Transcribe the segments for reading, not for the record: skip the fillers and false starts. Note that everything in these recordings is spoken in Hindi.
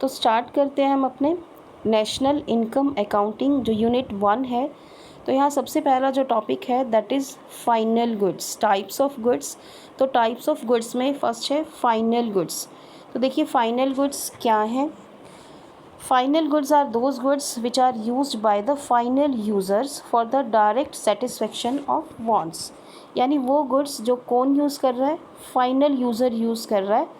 तो स्टार्ट करते हैं हम अपने नेशनल इनकम अकाउंटिंग जो यूनिट 1 है। तो यहाँ सबसे पहला जो टॉपिक है that is final goods, types of goods. तो टाइप्स ऑफ गुड्स में फर्स्ट है फाइनल गुड्स। तो देखिए फाइनल गुड्स क्या हैं। Final goods are those goods which are used by the final users for the direct satisfaction of wants. यानी वो गुड्स जो कौन यूज़ कर रहा है, फाइनल यूज़र यूज़ कर रहा है।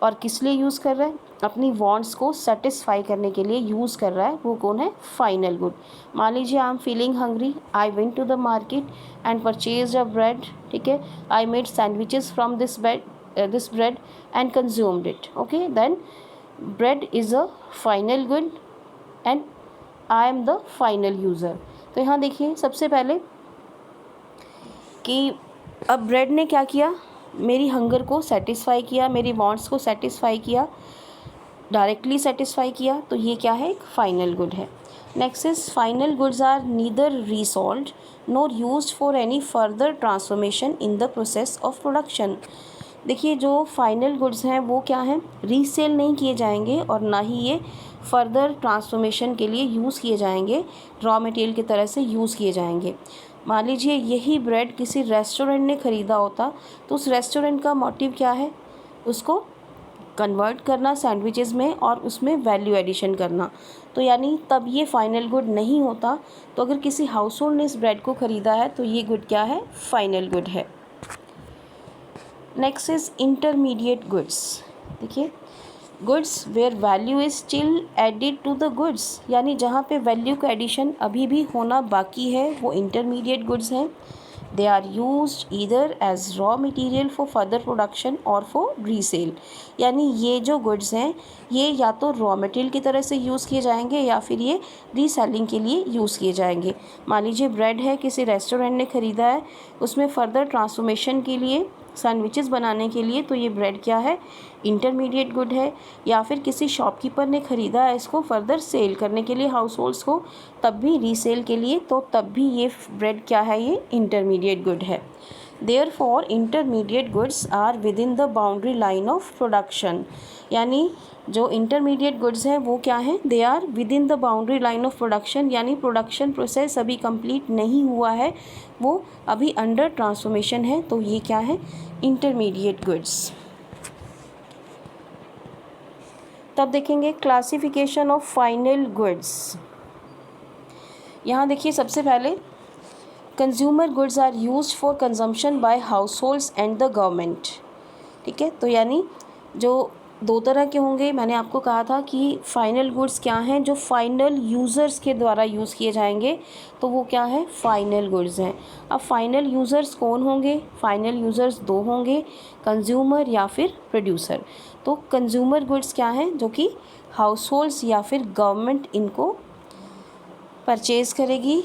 और किस लिए यूज़ कर रहा है, अपनी वांट्स को सेटिस्फाई करने के लिए यूज़ कर रहा है। वो कौन है, फाइनल गुड। मान लीजिए I am feeling hungry, I went to the market and purchase a bread. ठीक है, I made sandwiches from this bread and consumed it. Okay, then bread is a final good and I am the final user. तो यहाँ देखिए सबसे पहले कि अब ब्रेड ने क्या किया, मेरी हंगर को सेटिस्फाई किया, मेरी वांट्स को सेटिस्फाई किया, डायरेक्टली सेटिस्फाई किया। तो ये क्या है, एक फाइनल गुड है। Next is final goods are neither resold nor used for any further transformation in the process of production. देखिए जो फाइनल गुड्स हैं वो क्या हैं, रीसेल नहीं किए जाएंगे और ना ही ये फर्दर ट्रांसफॉर्मेशन के लिए यूज़ किए जाएंगे, रॉ मटेरियल की तरह से यूज़ किए जाएंगे। मान लीजिए यही ब्रेड किसी रेस्टोरेंट ने ख़रीदा होता तो उस रेस्टोरेंट का मोटिव क्या है, उसको कन्वर्ट करना सैंडविचेस में और उसमें वैल्यू एडिशन करना। तो यानी तब ये फाइनल गुड नहीं होता। तो अगर किसी हाउस होल्ड ने इस ब्रेड को ख़रीदा है तो ये गुड क्या है, फाइनल गुड है। Next is intermediate goods. देखिए goods where value is still added to the goods, यानी जहाँ पे वैल्यू का एडिशन अभी भी होना बाकी है वो इंटरमीडिएट गुड्स हैं। They are used either as raw material for further production और फॉर रीसेल। यानी ये जो गुड्स हैं ये या तो रॉ मटेरियल की तरह से यूज़ किए जाएंगे या फिर ये रीसेलिंग के लिए यूज़ किए जाएंगे। मान लीजिए ब्रेड है, किसी रेस्टोरेंट ने ख़रीदा है, उसमें फ़र्दर ट्रांसफॉर्मेशन के लिए सैंडविचेस बनाने के लिए, तो ये ब्रेड क्या है, इंटरमीडिएट गुड है। या फिर किसी शॉपकीपर ने ख़रीदा है इसको फर्दर सेल करने के लिए हाउस होल्ड्स को, तब भी रीसेल के लिए, तो तब भी ये ब्रेड क्या है, ये इंटरमीडिएट गुड है। Therefore intermediate goods are within the boundary line of production. यानी जो इंटरमीडिएट गुड्स हैं वो क्या हैं, they are within the boundary line of production. यानी प्रोडक्शन प्रोसेस अभी कंप्लीट नहीं हुआ है, वो अभी अंडर ट्रांसफॉर्मेशन है, तो ये क्या है, इंटरमीडिएट गुड्स। तब देखेंगे क्लासिफिकेशन ऑफ फाइनल गुड्स। यहाँ देखिए सबसे पहले consumer goods are used for consumption by households and the government. ठीक है, तो यानी जो दो तरह के होंगे, मैंने आपको कहा था कि फाइनल गुड्स क्या हैं, जो फाइनल यूज़र्स के द्वारा यूज़ किए जाएंगे, तो वो क्या है, फाइनल गुड्स हैं। अब फाइनल यूज़र्स कौन होंगे, फाइनल यूज़र्स दो होंगे, कंज्यूमर या फिर प्रोड्यूसर। तो कंज्यूमर गुड्स क्या हैं, जो कि हाउस होल्ड्स या फिर गवर्नमेंट इनको परचेज़ करेगी।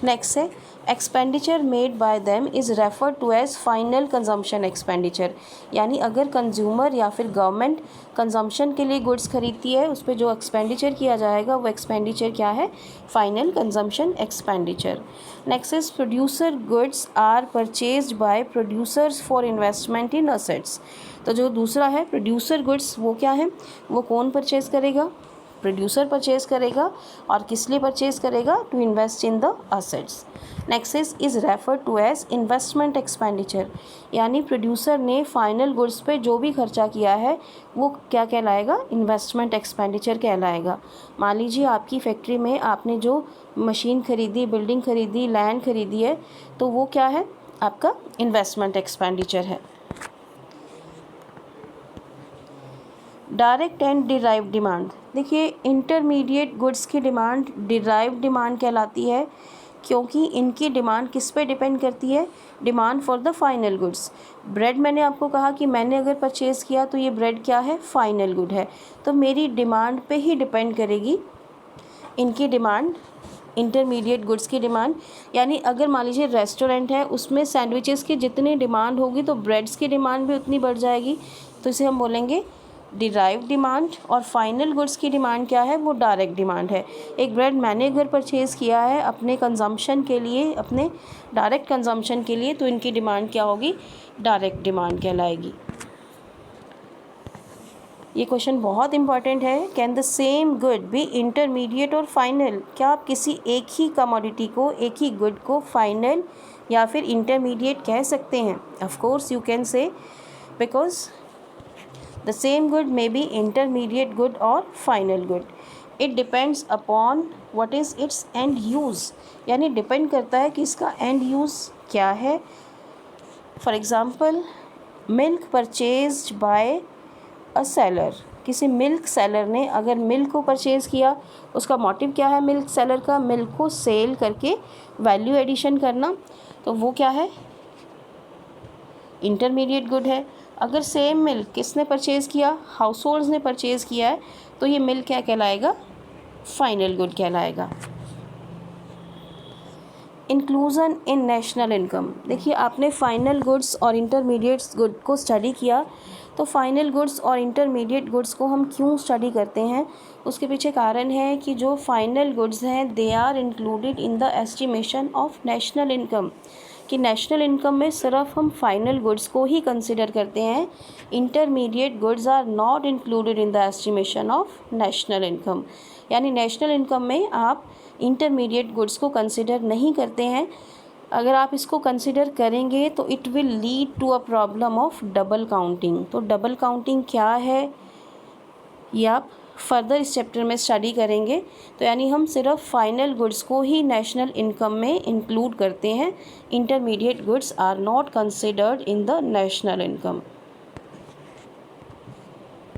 नेक्स्ट है expenditure made by them is refer to as final consumption expenditure. यानी अगर कंज्यूमर या फिर गवर्नमेंट कंजम्पशन के लिए गुड्स खरीदती है, उस पर जो एक्सपेंडिचर किया जाएगा वो एक्सपेंडिचर क्या है, final consumption expenditure. Next is producer goods are purchased by producers for investment in assets. तो जो दूसरा है प्रोड्यूसर गुड्स, वो क्या है, वो कौन परचेज़ करेगा, प्रोड्यूसर परचेज़ करेगा। और किस लिए परचेज़ करेगा, to invest in the assets. Next is refer to as investment expenditure. यानी प्रोड्यूसर ने फाइनल गुड्स पे जो भी खर्चा किया है वो क्या कहलाएगा, इन्वेस्टमेंट एक्सपेंडिचर कहलाएगा। मान लीजिए आपकी फैक्ट्री में आपने जो मशीन खरीदी, बिल्डिंग खरीदी, लैंड खरीदी है, तो वो क्या है, आपका इन्वेस्टमेंट एक्सपेंडिचर है। Direct and derive demand. देखिए इंटरमीडिएट गुड्स की डिमांड डिराइव डिमांड कहलाती है, क्योंकि इनकी डिमांड किस पे डिपेंड करती है, demand for the final goods. Bread मैंने आपको कहा कि मैंने अगर परचेज़ किया तो ये ब्रेड क्या है, फाइनल गुड है, तो मेरी डिमांड पे ही डिपेंड करेगी इनकी डिमांड, इंटरमीडिएट गुड्स की डिमांड। यानी अगर मान लीजिए रेस्टोरेंट है, उसमें सैंडविचेस की जितनी डिमांड होगी तो ब्रेड्स की डिमांड भी उतनी बढ़ जाएगी, तो इसे हम बोलेंगे डिराइव डिमांड। और फाइनल गुड्स की डिमांड क्या है, वो डायरेक्ट डिमांड है। एक ब्रेड मैंने अगर परचेज़ किया है अपने कंजम्पशन के लिए, अपने डायरेक्ट कंजम्पशन के लिए, तो इनकी डिमांड क्या होगी, डायरेक्ट डिमांड कहलाएगी। ये क्वेश्चन बहुत इंपॉर्टेंट है। Can the same good be intermediate और फाइनल? क्या आप किसी एक ही कमोडिटी को, एक ही गुड को फाइनल या फिर इंटरमीडिएट कह सकते हैं? Of course you can say, because the same good may be intermediate good और final good. It depends upon what is its end use, यानी डिपेंड करता है कि इसका एंड यूज़ क्या है। For example, milk purchased by a seller, किसी मिल्क सेलर ने अगर मिल्क को परचेज़ किया, उसका मोटिव क्या है मिल्क सेलर का? मिल्क को सेल करके वैल्यू एडिशन करना, तो वो क्या है? इंटरमीडिएट गुड है। अगर सेम मिल्क किसने परचेज़ किया? हाउस होल्ड्स ने परचेज़ किया है, तो ये मिल्क क्या कहलाएगा? फाइनल गुड कहलाएगा। इंक्लूज़न इन नेशनल इनकम। देखिए, आपने फाइनल गुड्स और इंटरमीडिएट्स गुड को स्टडी किया, तो फाइनल गुड्स और इंटरमीडिएट गुड्स को हम क्यों स्टडी करते हैं? उसके पीछे कारण है कि जो फाइनल गुड्स हैं they are included in the estimation of national income, कि नेशनल इनकम में सिर्फ हम फाइनल गुड्स को ही कंसिडर करते हैं। Intermediate goods are not included in the estimation of national income, यानी नेशनल इनकम में आप इंटरमीडिएट गुड्स को कंसिडर नहीं करते हैं। अगर आप इसको कंसिडर करेंगे तो it will lead to a problem of double counting. तो डबल काउंटिंग क्या है ये आप फर्दर इस चैप्टर में स्टडी करेंगे। तो यानी हम सिर्फ फाइनल गुड्स को ही नेशनल इनकम में इंक्लूड करते हैं, intermediate goods are not considered in the national income.